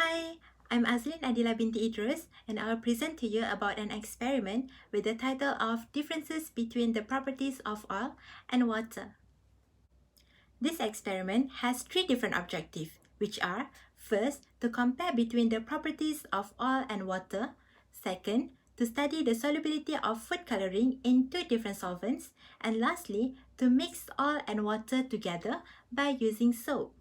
Hi, I'm Azlin Adila binti Idrus and I'll present to you about an experiment with the title of Differences between the Properties of Oil and Water. This experiment has three different objectives, which are first, to compare between the properties of oil and water, second, to study the solubility of food coloring in two different solvents, and lastly, to mix oil and water together by using soap.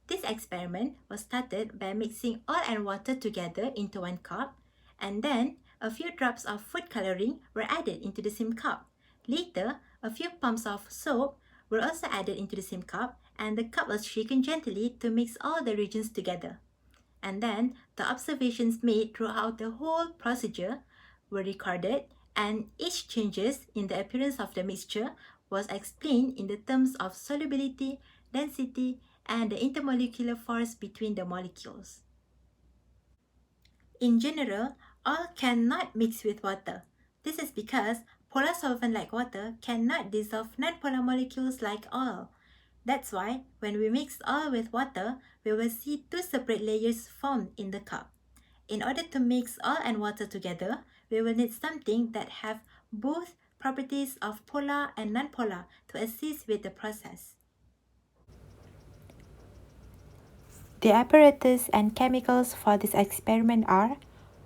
This experiment was started by mixing oil and water together into one cup, and then a few drops of food coloring were added into the same cup. Later, a few pumps of soap were also added into the same cup, and the cup was shaken gently to mix all the reagents together. And then the observations made throughout the whole procedure were recorded, and each changes in the appearance of the mixture was explained in the terms of solubility, density, and the intermolecular force between the molecules. In general, oil cannot mix with water. This is because polar solvent like water cannot dissolve nonpolar molecules like oil. That's why when we mix oil with water, we will see two separate layers formed in the cup. In order to mix oil and water together, we will need something that have both properties of polar and nonpolar to assist with the process. The apparatus and chemicals for this experiment are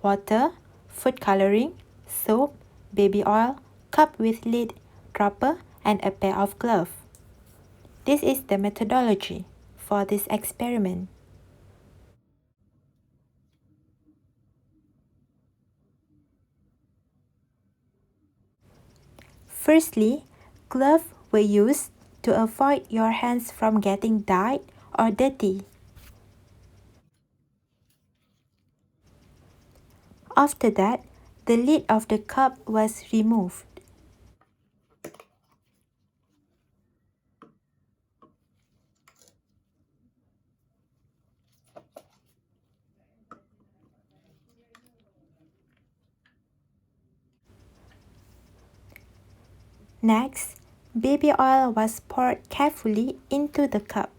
water, food coloring, soap, baby oil, cup with lid, dropper, and a pair of gloves. This is the methodology for this experiment. Firstly, gloves were used to avoid your hands from getting dyed or dirty. After that, the lid of the cup was removed. Next, baby oil was poured carefully into the cup.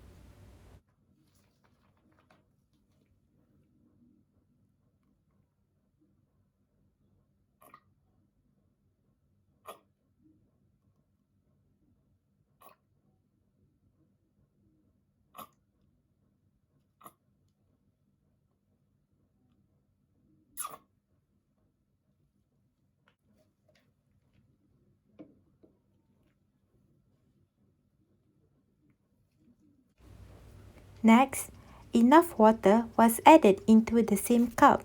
Next, enough water was added into the same cup.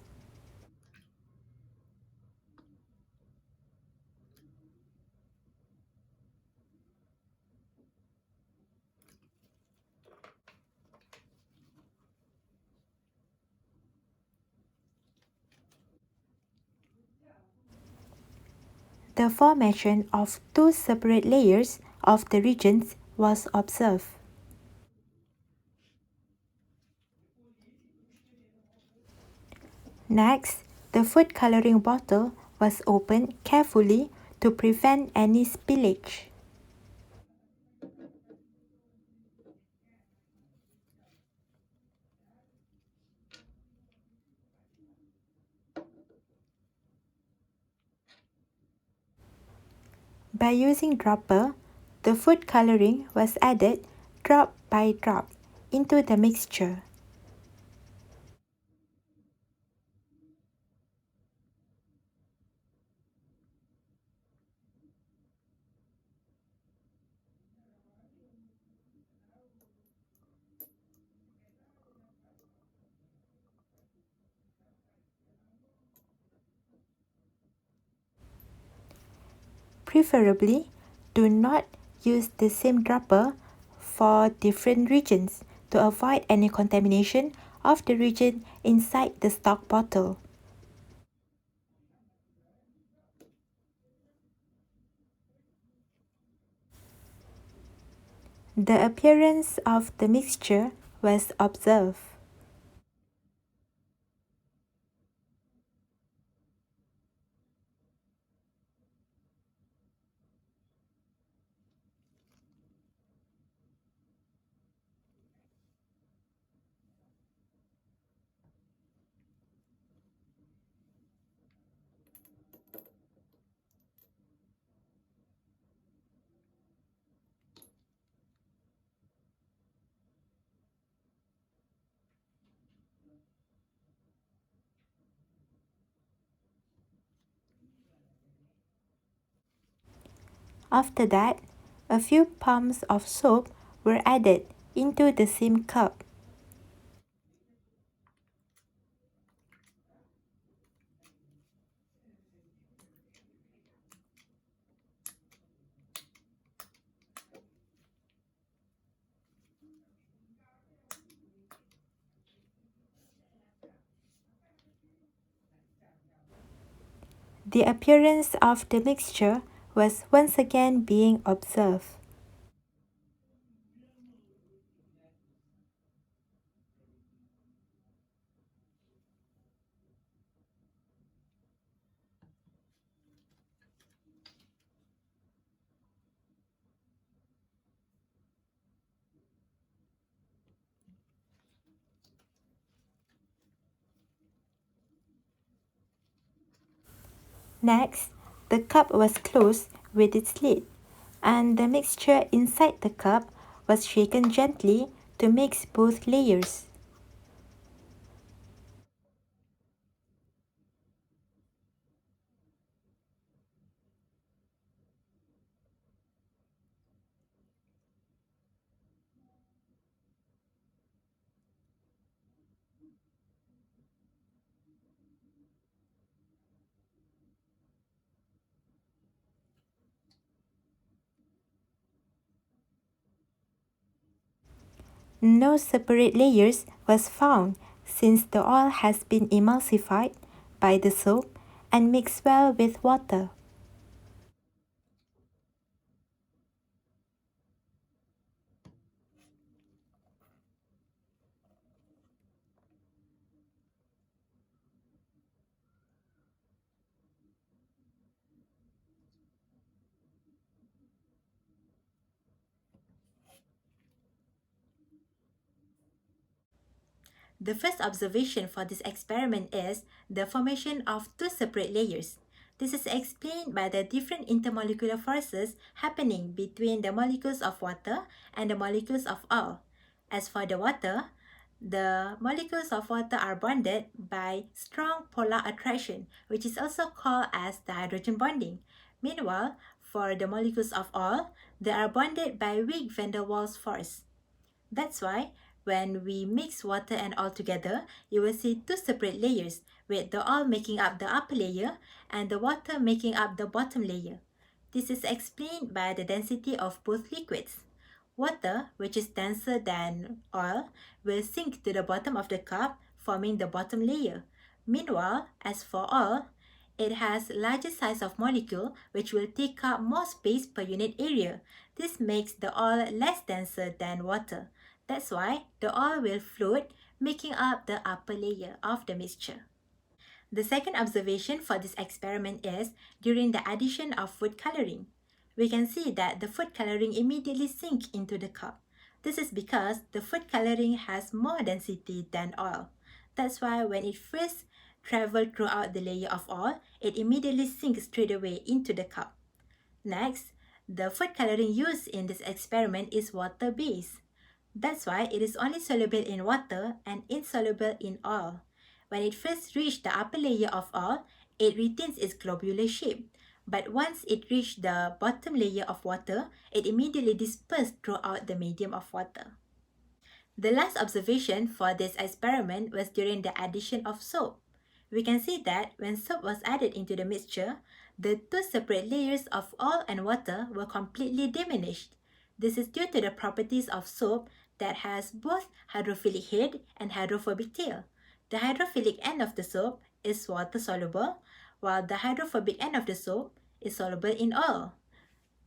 The formation of two separate layers of the reagents was observed. Next, the food coloring bottle was opened carefully to prevent any spillage. By using dropper, the food coloring was added drop by drop into the mixture. Preferably, do not use the same dropper for different regions to avoid any contamination of the region inside the stock bottle. The appearance of the mixture was observed. After that, a few pumps of soap were added into the same cup. The appearance of the mixture was once again being observed. Next, the cup was closed with its lid, and the mixture inside the cup was shaken gently to mix both layers. No separate layers was found since the oil has been emulsified by the soap and mixed well with water. The first observation for this experiment is the formation of two separate layers. This is explained by the different intermolecular forces happening between the molecules of water and the molecules of oil. As for the water, the molecules of water are bonded by strong polar attraction, which is also called as the hydrogen bonding. Meanwhile, for the molecules of oil, they are bonded by weak van der Waals force. That's why when we mix water and oil together, you will see two separate layers, with the oil making up the upper layer and the water making up the bottom layer. This is explained by the density of both liquids. Water, which is denser than oil, will sink to the bottom of the cup, forming the bottom layer. Meanwhile, as for oil, it has larger size of molecule which will take up more space per unit area. This makes the oil less denser than water. That's why the oil will float, making up the upper layer of the mixture. The second observation for this experiment is during the addition of food coloring. We can see that the food coloring immediately sink into the cup. This is because the food coloring has more density than oil. That's why when it first traveled throughout the layer of oil, it immediately sinks straight away into the cup. Next, the food coloring used in this experiment is water-based. That's why it is only soluble in water and insoluble in oil. When it first reached the upper layer of oil, it retains its globular shape. But once it reached the bottom layer of water, it immediately dispersed throughout the medium of water. The last observation for this experiment was during the addition of soap. We can see that when soap was added into the mixture, the two separate layers of oil and water were completely diminished. This is due to the properties of soap that has both hydrophilic head and hydrophobic tail. The hydrophilic end of the soap is water soluble, while the hydrophobic end of the soap is soluble in oil.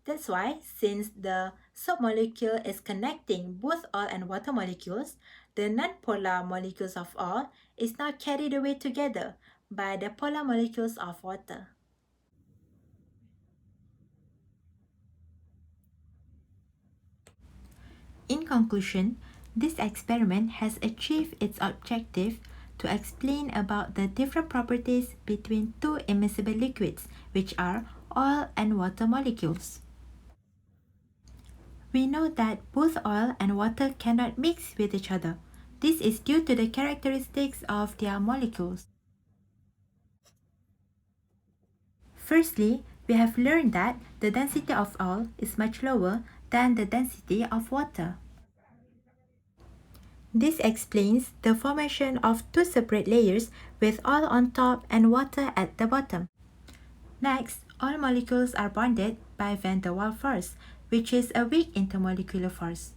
That's why, since the soap molecule is connecting both oil and water molecules, the non-polar molecules of oil is now carried away together by the polar molecules of water. In conclusion, this experiment has achieved its objective to explain about the different properties between two immiscible liquids, which are oil and water molecules. We know that both oil and water cannot mix with each other. This is due to the characteristics of their molecules. Firstly, We have learned that the density of oil is much lower than the density of water. This explains the formation of two separate layers with oil on top and water at the bottom. Next, all molecules are bonded by van der Waals force, which is a weak intermolecular force.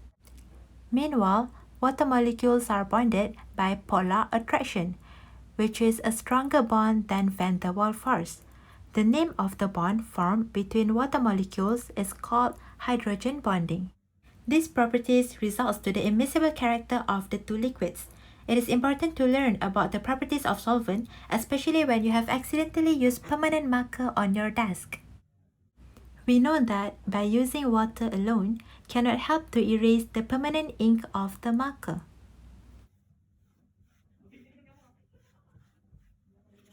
Meanwhile, water molecules are bonded by polar attraction, which is a stronger bond than van der Waals force. The name of the bond formed between water molecules is called hydrogen bonding. These properties results to the immiscible character of the two liquids. It is important to learn about the properties of solvent, especially when you have accidentally used permanent marker on your desk. We know that by using water alone cannot help to erase the permanent ink of the marker.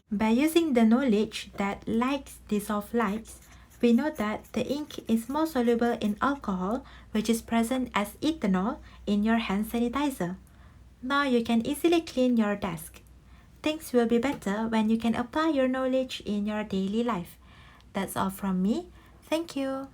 By using the knowledge that likes dissolve likes, we know that the ink is more soluble in alcohol, which is present as ethanol in your hand sanitizer. Now you can easily clean your desk. Things will be better when you can apply your knowledge in your daily life. That's all from me. Thank you.